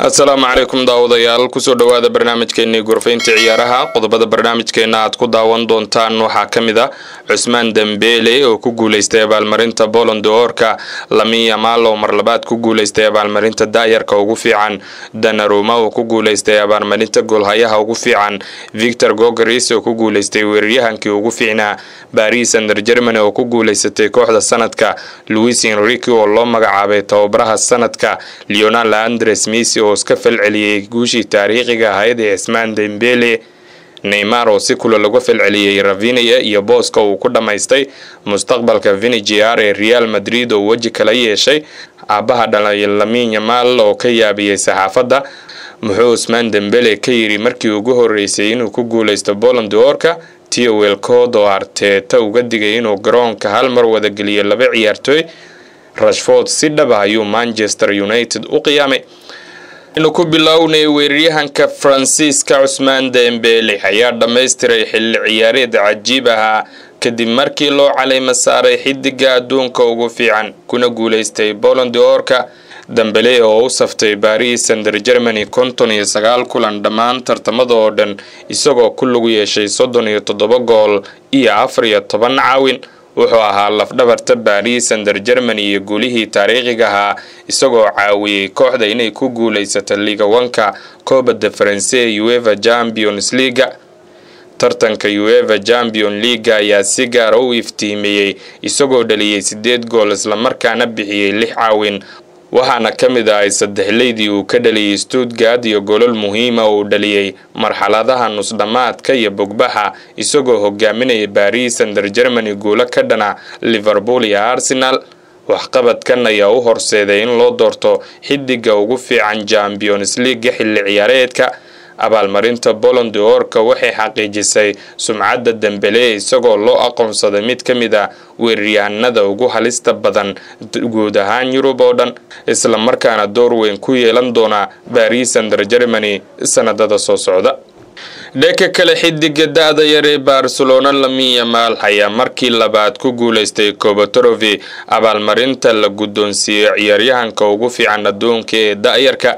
السلام عليكم daawadayaal kusoo dhawaada barnaamijkeena gorfaynta ciyaaraha qodobada barnaamijkeena aad ku daawan doontaan waxa kamida Ousmane Dembélé oo ku guuleystay abaalmarinta Ballon d'Or-ka Lamine Yamal oo mar labaad ku guuleystay abaalmarinta daayarka ugu fiican Donnarumma oo ku guuleystay abaalmarinta goolhayaha ugu fiican Victor Gyokeres oo ku guuleystay weeraryahankii ugu fiicnaa Paris Saint-Germain oo ku guuleysatay kooxda sanadka Luis Enrique oo loo magacaabay tababaraha sanadka Lionel Andres Messi oo iska falceliyay guushii taariikhiga ahayd ee Ousmane Dembélé Neymar oo si kula lagu falceliyay Rafinha iyo booska uu ku dhameystay mustaqbalka Vinicius ee Real Madrid oo waji kala yeeshay aabaha dhalay Lamine Yamal oo ka yaabiyay saxaafadda muxuu Ousmane Dembélé ka yiri markii ugu horeysay inuu ku guuleysto Ballon d'Or-ka Theo Walcott oo Arteta uga digay inuu garoonka hal mar wada geliyo laba ciyaartoy Rashford si dhab ah ayuu Manchester United u qiyaamay inuu ku bilownay weeraryahanka Francisca Ousmane Dembélé ayaa dhameystiray xilli ciyaareed cajiib ah kadib markii loo caleema saaray xidiga adduunka ugu fiican kuna guuleystay Ballon d'Or-ka Dembélé oo u saftay Paris Saint-Germain 59 kulan dhammaan tartamada oo dhan isagoo ku lug yeeshay 37 gool iyo 14 caawin wuxuu ahaa lafdhabarta Paris Saint-Germain iyo guulihii taariikhiga ah isagoo caawiyay kooxda inay ku guuleysato Liga 1ka Coupe France UEFA Champions League tartanka UEFA Champions League ayaa si gaar ah u iftiimiyay isagoo dhaliyay 8 gool isla markaana bixiyay 6 caawin waxaana kamid ah saddexleydii uu ka dhaliyay Stuttgart iyo goolal muhiim ah oo dhaliyay marxaladaha nus dhamaadka iyo bogbaxa isagoo hogaaminaya Paris Saint-Germain gool ka dhana Liverpool iyo Arsenal waxqabadkan ayaa u horseeday in loo doorto xidiga ugu fiican Champions League xilli ciyaareedka abaalmarinta Ballon d'Or-ka waxay xaqiijisay sumcadda Dembélé isagoo loo aqoonsaday mid kamid ah weeraryahanada ugu halista badan guud ahaan Yurub oo dhan isla markaana door weyn ku yeelan doona Paris Saint-Germain sanadada soo socda dhanka kale xidiga da'da yar ee Barcelona Lamine Yamal ayaa markii labaad ku guuleystay Copa Trophy abaalmarinta la guddoonsiiyay ciyaaryahanka ugu fiican adduunka ee daayarka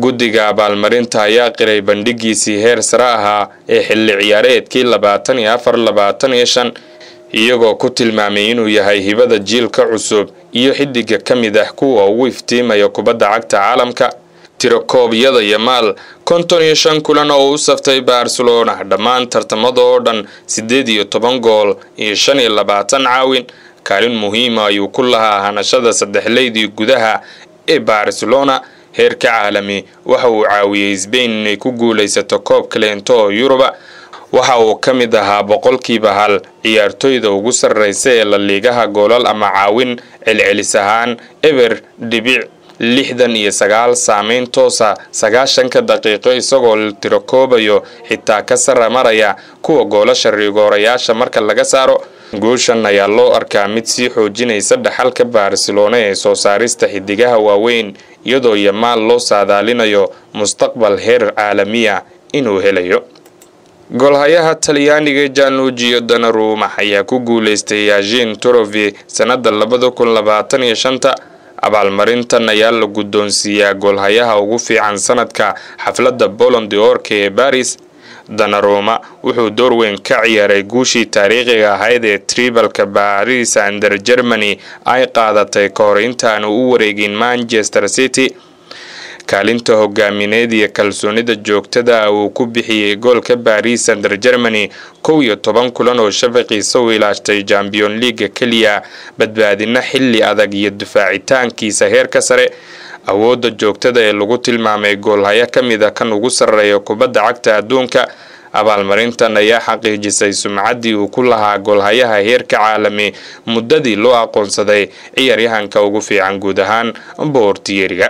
guddiga abaalmarinta ayaa qiray bandhigiisii heer sare ahaa ee xilli ciyaareedkii 24-25 iyagoo ku tilmaamay inuu yahay hibada jiilka cusub iyo xidiga kamid ah kuwa ugu iftiimaya kubadda cagta caalamka tirakoobyada Yamal 55 kulan oo u saftay Barcelona dhammaan tartamada oo dhan 18 gool iyo 25 caawin kaalin muhiim ah ayuu ku lahaa hanashada saddexleydii gudaha ee Barcelona heerka caalami waxa uu caawiyay Spain inay ku guuleysato koob kaleento oo Yuruba waxa uu kamid ahaa boqolkiiba hal ciyaartoyda ugu sarreysa ee la liigaha goolal ama caawin celcelis ahaan ever dhibic 69 saameyn toosa 90 daqiiqo isagoo tirakoobayo xitaa ka saramaraya kuwa goolasha rigoorayaasha marka laga saaro guushan ayaa loo arkaa mid sii xoojinaysa dhaxalka Barcelona ee soo saarista xidigaha waaweyn iyadoo Yamal loo saadaalinayo mustaqbal heer caalami ah inuu helayo goolhayaha Talyaaniga Gianluigi Donnarumma ayaa ku guuleystay Yashin Trophy sanada 2025 abaalmarintan ayaa la guddoonsiiyay goolhayaha ugu fiican sanadka xafladda Ballon d'Or-ka ee Paris Donnarumma wuxuu door weyn ka ciyaaray guushii taariikhiga ahayd ee tribalka Paris Saint-Germain ay qaadatay ka hor intaan u wareegin Manchester City kaalinta hogaamineed iyo kalsoonida joogtada uu ku bixiyay goolka Paris Saint-Germain 11 kulan oo shafaqiisa u ilaashtay Champions League kaliya badbaadina xilli adag iyo difaacitaankiisa heerka sare awoodda joogtada ee lagu tilmaamay goolhaya kamid ah kan ugu sarreeya kubadda cagta adduunka abaalmarintan ayaa xaqiijisay sumcaddii uu ku lahaa goolhayaha heerka caalami muddadii loo aqoonsaday ciyaaryahanka ugu fiican guud ahaan boortiyeriga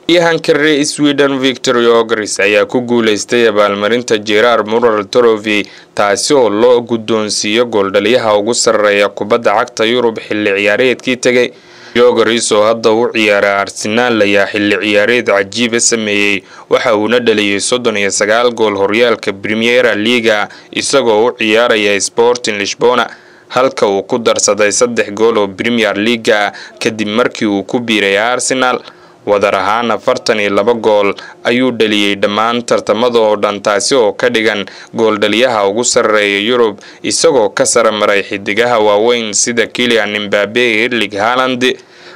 ciyaaryahanka reer Sweden Victor Gyokeres ayaa ku guuleystay abaalmarinta Gerard Muller Trophy taasi oo loo guddoonsiiyo gooldhaliyaha ugu sarreeya kubadda cagta Yurub xilli ciyaareedkii tagay Gyokeres oo hadda u ciyaara Arsenal ayaa xilli ciyaareed cajiib sameeyay waxa uu dhaliyay 39 gool horyaalka Premier League isagoo u ciyaaraya Sporting Lisbona halka uu ku darsaday 3 gool oo Premier League kadib markii uu ku biiray Arsenal wadar ahaan 42 gool ayuu dhaliyay dhammaan tartamada oo dhan, taasi oo ka dhigan gooldhaliyaha ugu sarreeya Yurub isagoo ka sare maray xidigaha waaweyn sida Kylian Mbappe, Erling Haaland.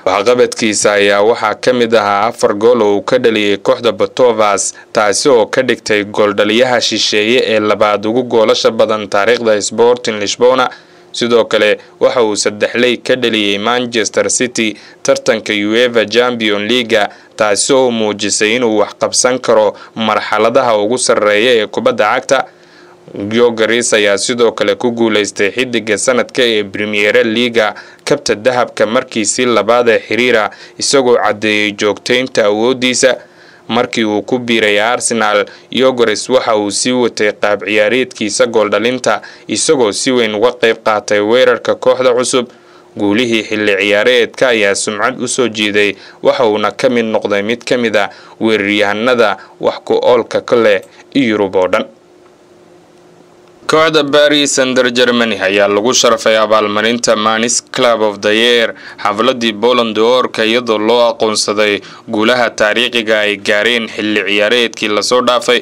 waxqabadkiisa ayaa waxaa ka mid ahaa 4 gool oo uu ka dhaliyay kooxda Botovas, taasi oo ka dhigtay gooldhaliyaha shisheeye ee labaad ugu goolasha badan taariikhda Sporting Lisbona. sidoo kale waxa uu 3 ley ka dhaliyay Manchester City tartanka UEFA Champions League, taasi oo muujisay inuu wax qabsan karo marxaladaha ugu sarreeya ee kubadda cagta. Gyökeres ayaa sidoo kale ku guuleystay xidiga sanadka ee Premier League kabta dahabka markiisii labaad ee xiriira, isagoo cadeeyay joogteynta awoodiisa. markii uu ku biiray Arsenal, Gyökeres waxa uu sii watay qaab ciyaareedkiisa gooldhalinta, isagoo si weyn uga qayb qaatay weerarka kooxda cusub. guulihii xilli ciyaareedka ayaa sumcad u soo jiiday, waxa uuna ka mid noqday mid ka mid ah weeraryahanada wax ku oolka kale Yurub oo dhan. kooxda Paris Saint-Germain ayaa lagu sharfay abaalmarinta Manis Club of the Year xafladii Ballon d'Or iyadoo loo aqoonsaday guulaha taariikhiga ay gaareen xilli ciyaareedkii la soo dhaafay.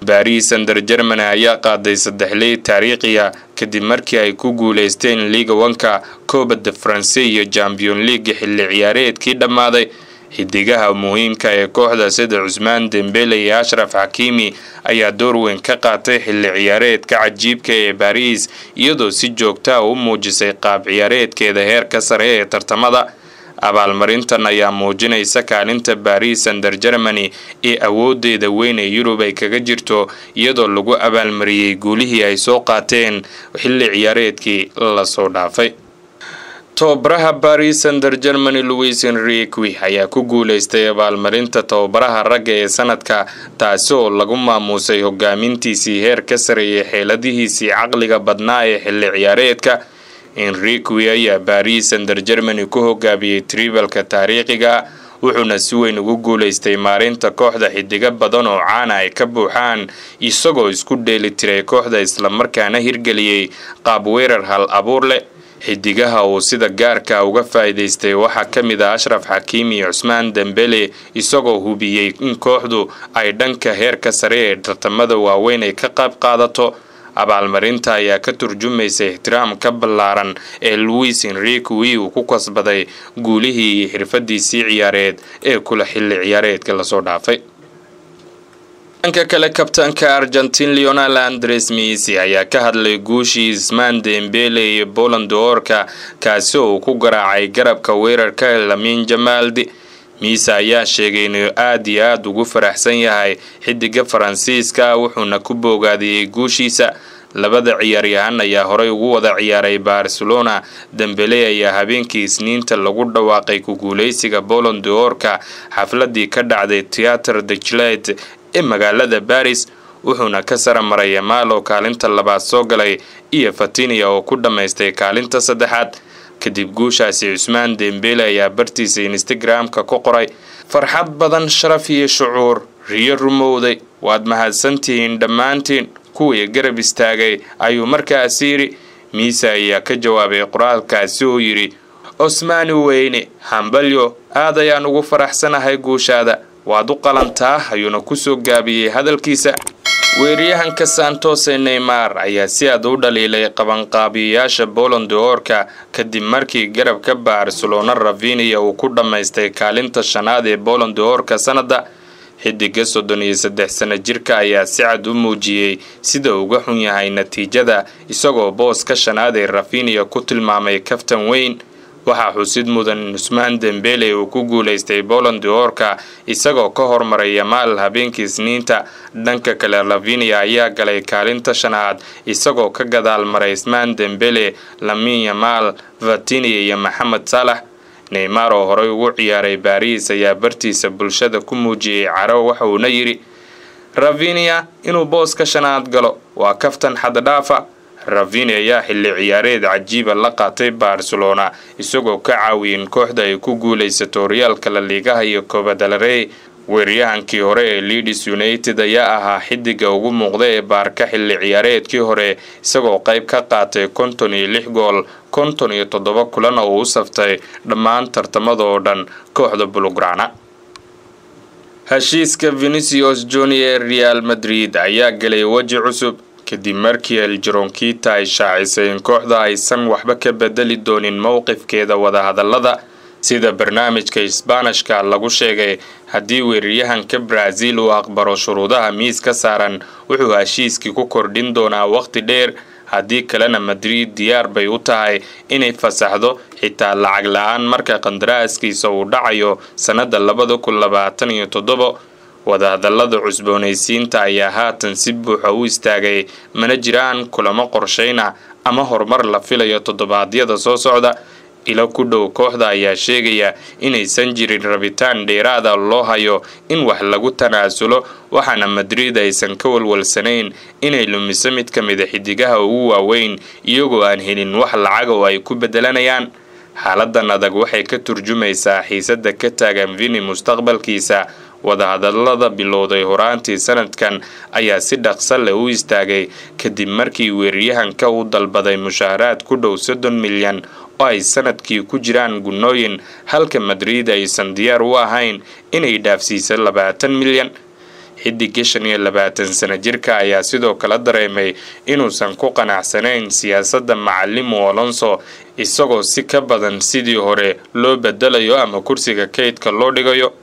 Paris Saint-Germain ayaa qaaday 3 ley taariikhiya kadib markii ay ku guuleysteen Ligue 1, Coupe de France iyo Champions League xilli ciyaareedkii dhamaaday. xidigaha muhiimka ee kooxda sida Ousmane Dembele iyo Achraf Hakimi ayaa door weyn ka qaatay xilli ciyaareedka cajiibka ee Paris, iyadoo si joogto ah u muujisay qaab ciyaareedkeeda heerka sare ee tartamada. abaalmarintan ayaa muujinaysa kaalinta Paris Saint-Germain ee awoodeeda weyn ee Yurub ay kaga jirto, iyadoo lagu abaalmariyay guulihii ay soo qaateen xilli ciyaareedkii la soo dhaafay. tababaraha Paris Saint-Germain Luis Enrique ayaa ku guuleystay abaalmarinta tababaraha ragga ee sanadka, taasi oo lagu maamuusay hogaamintiisii heerka sare ee xeeladihiisii caqliga badnaa ee xilli ciyaareedka. Enrique ayaa Paris Saint-Germain ku hogaamiyay tribalka taariikhiga, wuxuuna si weyn ugu guuleystay maareynta kooxda xidiga badan oo caan ay ka buuxaan, isagoo isku dheelitiray kooxda isla markaana hirgeliyay qaab weerar hal abuur leh. xidigaha uu sida gaarka uga faa'iideystay waxaa ka mid ah Achraf Hakimi iyo Ousmane Dembele, isagoo hubiyay in kooxdu ay dhanka heerka sare ee tartamada waaweyn ay ka qayb qaadato. abaalmarinta ayaa ka turjumaysa ixtiraamka ballaaran ee Luis Enrique uu ku kasbaday guulihii iyo xirfadiisii ciyaareed ee kula xilli ciyaareedka la soo dhaafay. dhanka kale, kabtaanka Argentine Lionel Andres Messi ayaa ka hadlay guushii Ousmane Dembele iyo Ballon d'Or kaasi oo ku garaacay garabka weerarka Lamine Yamal. Messi ayaa sheegay inuu aad ugu faraxsan yahay xidiga Faransiiska, wuxuuna ku bogaadiyay guushiisa. labada ciyaaryahan ayaa horey ugu wada ciyaaray Barcelona. Dembele ayaa habeenkii Isniinta lagu dhawaaqay ku guuleysiga Ballon d'Or xafladii ka dhacday Théâtre de Chilette ee magaalada Paris, wuxuuna ka sare maray Yamal oo kaalinta labaad soo galay iyo Vitinha oo ku dhameystay kaalinta saddexaad. kadib guushaasi, Ousmane Dembele ayaa bartiisa Instagram-ka ku qoray: farxad badan, sharaf iyo shucuur, riyo rumowday, waad mahadsantihiin dhammaantiin kuwii garab istaagay, ayuu markaas yiri. Messi ayaa ka jawaabay qoraalkaasi oo yiri: Ousmane weyne, hambalyo, aad ayaan ugu faraxsanahay guushaada, waad u qalantaa, ayuuna ku soo gaabiyay hadalkiisa. weeraryahanka Santos Neymar ayaa si aad u dhaliilay qabanqaabiyaasha Ballon d'Or kadib markii garabka Barcelona Rafinha uu ku dhameystay kaalinta 5aad ee Ballon d'Or sanada. xidiga 33 sano jirka ayaa si cad u muujiyay sida uga xun yahay natiijada, isagoo booska 5aad ee Rafinha ku tilmaamay kaftan weyn. waxaa xusid mudan Ousmane Dembele uu ku guuleystay Ballon d'Or isagoo ka hormaray Yamal habeenkii Isniinta. dhanka kale, Rafinha ayaa galay kaalinta 5aad isagoo ka gadaal maray Ousmane Dembele, Lamine Yamal, Vitinha iyo Mohamed Salah. Neymar oo horey ugu ciyaaray Paris ayaa bartiisa bulshada ku muujiyay caro, waxa uuna yiri: Rafinha inuu booska 5aad galo waa kaftan xad dhaafa. Rafinha ayaa xilli ciyaareed cajiiba la qaatay Barcelona, isagoo ka caawiyay kooxda ay ku guuleysato horyaalka La Liga iyo Copa del Rey. weeraryahankii hore ee Leeds United ayaa ahaa xidiga ugu muuqda ee Barca xilli ciyaareedkii hore, isagoo qayb ka qaatay 56 gool, 57 kulan oo u saftay dhammaan tartamada oo dhan kooxda Blaugrana. heshiiska Vinicius Junior Real Madrid ayaa galay waji cusub kadib markii El Gironquita ay shaacisay in kooxda aysan waxba ka bedeli doonin mowqifkeeda wadahadalada sida barnaamijka Isbaanishka lagu sheegay. haddii weeraryahanka Brazil uu aqbalo shuruudaha miiska saaran wuxuu heshiiskii ku kordhin doonaa waqti dheer, haddii kalena Madrid diyaar bay u tahay inay fasaxdo xitaa lacag la'aan marka qandaraaskiisa uu dhacayo sanada 2027. wadahadalada cusboonaysiinta ayaa haatan si buuxa u istaagay, mana jiraan kulamo qorsheyna ama horumar la filayo toddobaadyada soo socda. ila ku dhow kooxda ayaa sheegaya inaysan jirin rabitaan dheeraada loo hayo in wax lagu tanaasulo, waxaana Madrid aysan ka walwalsanayn inay lumiso mid ka mid ah xidigaha ugu waaweyn iyagoo aan helin wax lacag oo ay ku bedelanayaan. xaaladan adag waxay ka turjumaysaa xiisada ka taagan Vini mustaqbalkiisa. wadahadalada bilowday horaantii sanadkan ayaa si dhaqso leh u istaagay kadib markii weeraryahanka uu dalbaday mushaaraad ku dhow 30 milyan oo ay sanadkii ku jiraan gunooyin, halka Madrid aysan diyaar u ahayn inay dhaafsiiso 20 milyan. xidiga 25 sano jirka ayaa sidoo kale dareemay inuusan ku qanacsanayn siyaasadda macallimo Alonso, isagoo si ka badan sidii hore loo bedelayo ama kursiga kaydka loo dhigayo.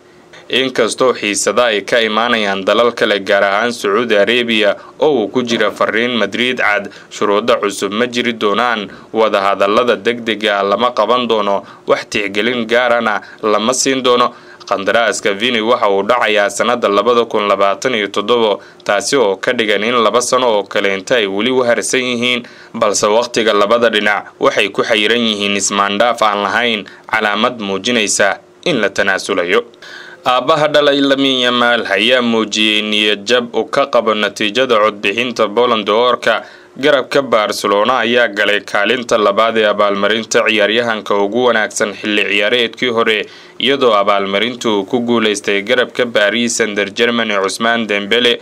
inkastoo xiisada ay ka imaanayaan dalal kale gaar ahaan Saudi Arabia oo uu ku jira fariin Madrid cad shuruudo cusub ma jiri doonaan, wadahadalada degdega lama qaban doono, wax tixgelin gaarana lama siin doono. qandaraaska Vini waxa uu dhacayaa sanada 2027, taasi oo ka dhigan in 2 sano oo kale inta ay weli u harsan yihiin, balse waqtiga labada dhinac waxay ku xayiran yihiin ismaandhaaf aan lahayn calaamad muujinaysa in la tanaasulayo. aabaha dhalay Lamine Yamal ayaa muujiyay niyad jab uu ka qabo natiijada codbixinta Ballon d'Or-ka. garabka Barcelona ayaa galay kaalinta labaad ee abaalmarinta ciyaaryahanka ugu wanaagsan xilli ciyaareedkii hore, iyadoo abaalmarintu ku guuleystay garabka Paris Saint-Germain Ousmane Dembele.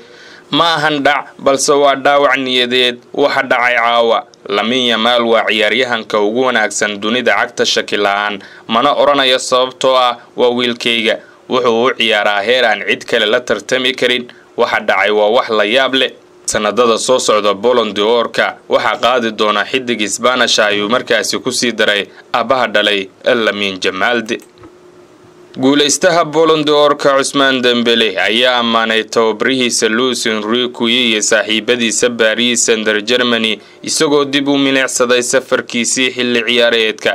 ma ahan dhac, balse waa dhaawac niyadeed waxa dhacay caawa. Lamine Yamal waa ciyaaryahanka ugu wanaagsan dunida cagta shaki la'aan, mana oranayo sababtoo ah waa wiilkayga. wuxuu u ciyaaraa heer aan cid kale la tartami karin. waxa dhacay waa wax la yaab leh. sanadada soo socda Ballon d'Or-ka waxa qaadi doona xidig Isbaanish ayuu markaasi ku sii daray aabaha dhalay Lamine Yamal. guuleystaha Ballon d'Or-ka Ousmane Dembele ayaa amaanay tababarihiisa Luis Enrique iyo saaxiibadiisa Paris Saint-Germain isagoo dib u milicsaday safarkiisii xilli ciyaareedka.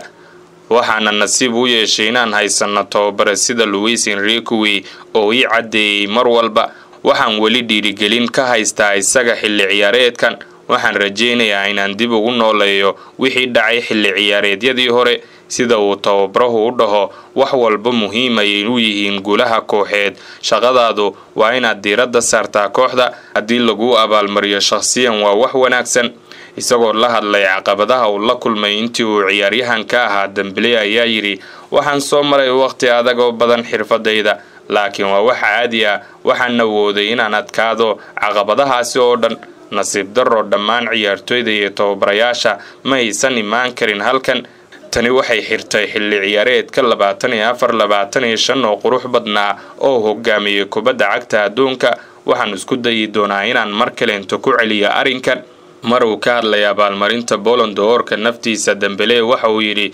waxaana nasiib u yeeshay inaan haysano tababare sida Luis Enrique oo ii cadeeyay mar walba. waxaan weli dhiirigelin ka haystaa isaga xilli ciyaareedkan. waxaan rajeynayaa inaan dib ugu nooleeyo wixii dhacay xilli ciyaareedyadii hore. sida uu tababarahu u dhaho, wax walba muhiim ay u yihiin guulaha kooxeed. shaqadaadu waa inaad diiradda saartaa kooxda. haddii lagu abaalmariyo shakhsiyan waa wax wanaagsan. isagoo la hadlay caqabadaha uu la kulmay intii uu ciyaaryahanka ahaa, Dembele ayaa yiri, waxaan soo maray waqti adag oo badan xirfadayda, laakiin waa wax caadi ah. waxaan awooday inaan adkaado caqabadahaasi oo dhan. nasiib darro dhammaan ciyaartoyda iyo tababarayaasha ma aysan imaan karin halkan. tani waxay xirtay xilli ciyaareedka 24-25 oo qurux badnaa oo hogaamiyay kubadda cagta adduunka. waxaan isku dayi doonaa inaan mar kale inta ku celiyo arrinkan. mar uu ka hadlay abaalmarinta Ballon d'Or-ka naftiisa, Dembele waxa uu yidhi,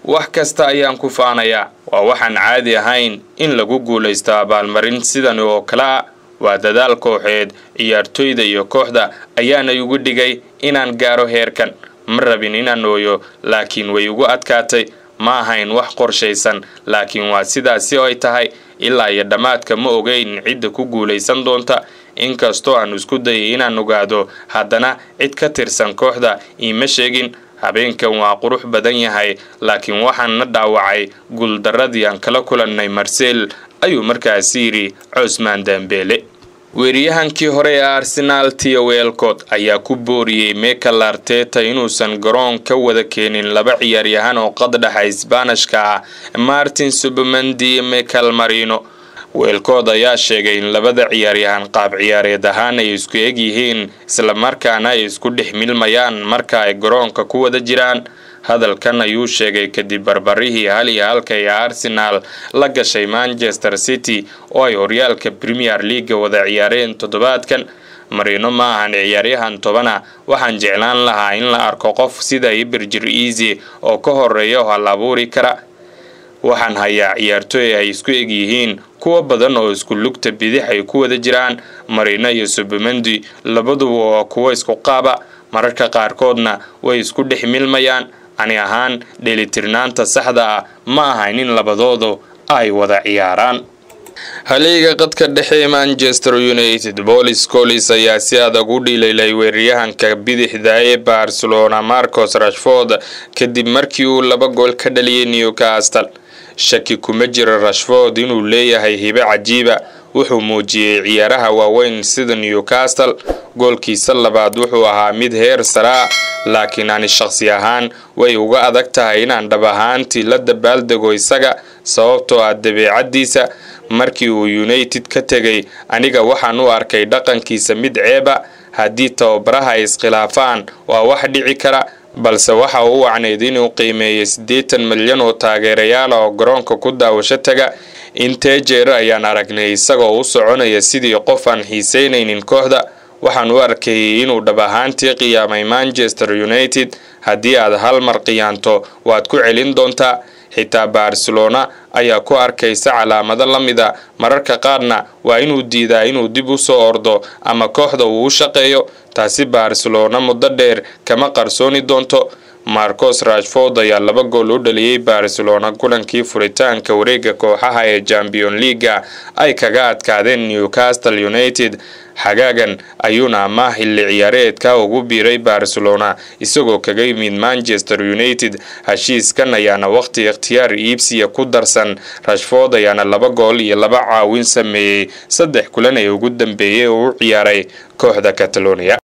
wax kasta ayaan ku faanayaa. waa waxaan caadi ahayn in lagu guuleysto abaalmarin sidan oo kale. waa dadaal kooxeed. ciyaartoyda iyo kooxda ayaana igu dhigay inaan gaaro heerkan. ma rabin inaan ooyo, laakiin way ugu adkaatay. ma ahayn wax qorshaysan, laakiin waa sidaasi oo ay tahay. ilaa iyo dhammaadka ma ogeyn cidda ku guuleysan doonta. inkastoo aan isku dayay inaan ogaado, haddana cid ka tirsan kooxda iima sheegin. habeenkan waa qurux badan yahay, laakiin waxaan na dhaawacay guuldaradii aan kala kulannay Marseille, ayuu markaasi yidhi Ousmane Dembele. weeraryahankii hore ee Arsenal Theo Walcott ayaa ku booriyay Mikel Arteta inuusan garoon ka wada keenin 2 ciyaaryahan oo qaddaxa Isbaanishka ah, Martin Zubimendi iyo Mikel Merino. Walcott ayaa sheegay in 2 ciyaaryahan qaab ciyaareed ahaan ay isku eg yihiin, isla markaana ay isku dhex milmayaan marka ay garoonka ku wada jiraan. hadalkan ayuu sheegay kadib barbarihii hal iyo halka ee Arsenal la gashay Manchester City oo ay horyaalka Premier League wada ciyaareen toddobaadkan. Marino ma ahan ciyaaryahan tobana, waxaan jeclaan lahaa in la arko qof sida Iberjir Eze oo ka horeeya hal abuuri kara. Waxaan hayaa ciyaartooy ay isku eg yihiin kuwa badan oo isku lugta bidix ay ku wada jiraan. Marino iyo Subimendi labaduba waa kuwa isku qaaba, mararka qaarkoodna way isku dhex milmayaan. Ani ahaan dheelitirnaanta saxda ah ma ahayn in labadoodu ay wada ciyaaraan. Haliga qadka dhexe Manchester United Paul Scholes ayaa si adag u dhiilaylay weeraryahanka bidixda ee Barcelona Marcus Rashford kadib markii uu 2 gool ka dhaliyay Newcastle. Shaki kuma jiro Rashford inuu leeyahay hibe cajiiba, wuxuu muujiyay ciyaaraha waaweyn sida Newcastle. Goolkiisa labaad wuxuu ahaa mid heer sare, laakiin aan shakhsi ahaan way uga adag tahay inaan dhab ahaantii la dabaaldego isaga sababtoo ah dabeecadiisa. Markii uu United ka tagay, aniga waxaan u arkay dhaqankiisa mid ceeba. Haddii tababaraha iskhilaafaan waa wax dhici kara, balse waxa uu wacneyd inuu qiimeeyay 80 milyan oo taageerayaal oo garoonka ku daawasho taga. Intee jeer ayaan aragnay isagoo u soconaya sidii qof aan xiiseynaynin kooxda. Waxaan u arkay inuu dhab ahaantii qiyaamay Manchester United. Haddii aad hal mar qiyaanto waad ku celin doontaa. xitaa Barcelona ayaa ku arkaysa calaamado la mida, mararka qaarna waa inuu diidaa inuu dib u soo ordo ama kooxda uu shaqeeyo. taasi Barcelona muddo dheer kama qarsooni doonto. Marcus Rashford ayaa 2 gool u dhaliyay Barcelona kulankii furitaanka wareegga kooxaha ee Champions League ay kaga adkaadeen Newcastle United. xagaagan ayuuna ama xilli ciyaareedka ugu biiray Barcelona isagoo kaga yimid Manchester United. heshiiskan ayaana waqti ikhtiyaar iibsiga ku darsan. Rashford ayaana 2 gool iyo 2 caawin sameeyay 3 kulan ee ugu dambeeyay oo u ciyaaray kooxda Catalonia.